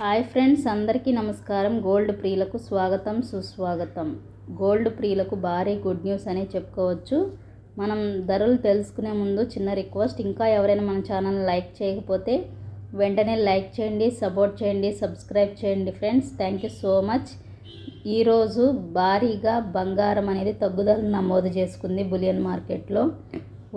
Hi friends, అందరికీ నమస్కారం. Gold ప్రియులకు స్వాగతం, సుస్వాగతం. గోల్డ్ ప్రియులకు భారీ గుడ్ న్యూస్ అనే చెప్పుకోవచ్చు. మనం ధరలు తెలుసుకునే ముందు చిన్న రిక్వెస్ట్, ఇంకా ఎవరైనా మన ఛానల్ లైక్ చేయకపోతే వెంటనే లైక్ చేయండి, సపోర్ట్ చేయండి, సబ్స్క్రైబ్ చేయండి friends. Thank you so much. ఈరోజు భారీగా బంగారం అనేది తగ్గుదల నమోదు చేసుకుంది బులియన్ మార్కెట్లో.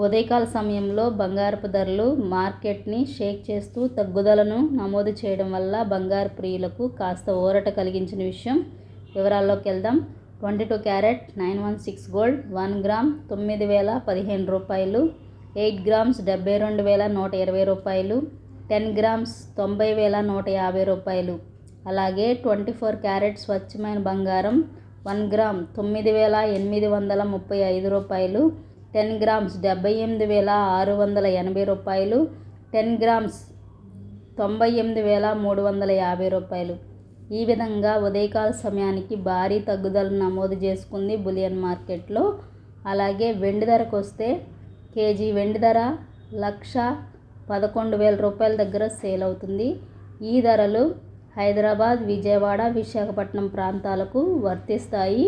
ఉదయకాల సమయంలో బంగారపు ధరలు మార్కెట్ని షేక్ చేస్తూ తగ్గుదలను నమోదు చేయడం వల్ల బంగారు ప్రియులకు కాస్త ఊరట కలిగించిన విషయం. వివరాల్లోకి వెళ్దాం. 22 క్యారెట్ 916 గోల్డ్ 1 గ్రామ్ 9,015 రూపాయలు, 8 గ్రామ్స్ 72,120 రూపాయలు, 10 గ్రామ్స్ 90,150 రూపాయలు. అలాగే 24 క్యారెట్ స్వచ్ఛమైన బంగారం 1 గ్రామ్ 9,835 రూపాయలు, 10 గ్రామ్స్ 78,680 రూపాయలు, 10 గ్రామ్స్ 98,350 రూపాయలు. ఈ విధంగా ఉదయకాల సమయానికి భారీ తగ్గుదల నమోదు చేసుకుంది బులియన్ మార్కెట్లో. అలాగే వెండి ధరకు వస్తే కేజీ వెండి ధర 1,11,000 రూపాయల దగ్గర సేల్ అవుతుంది. ఈ ధరలు హైదరాబాద్, విజయవాడ, విశాఖపట్నం ప్రాంతాలకు వర్తిస్తాయి.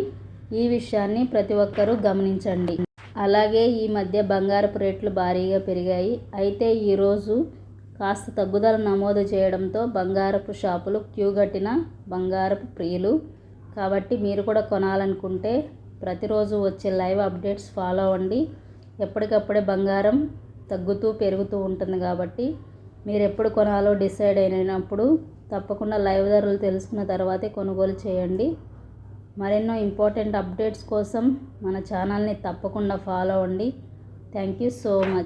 ఈ విషయాన్ని ప్రతి ఒక్కరూ గమనించండి. అలాగే ఈ మధ్య బంగారపు రేట్లు భారీగా పెరిగాయి. అయితే ఈరోజు కాస్త తగ్గుదల నమోదు చేయడంతో బంగారపు షాపులు క్యూ కట్టిన బంగారపు ప్రియులు. కాబట్టి మీరు కూడా కొనాలనుకుంటే ప్రతిరోజు వచ్చే లైవ్ అప్డేట్స్ ఫాలో అవ్వండి. ఎప్పటికప్పుడే బంగారం తగ్గుతూ పెరుగుతూ ఉంటుంది కాబట్టి మీరు ఎప్పుడు కొనాలో డిసైడ్ అయినప్పుడు తప్పకుండా లైవ్ ధరలు తెలుసుకున్న తర్వాతే కొనుగోలు చేయండి. మరెన్నో ఇంపార్టెంట్ అప్డేట్స్ కోసం మన ఛానల్ని తప్పకుండా ఫాలో అవ్వండి. Thank you so much.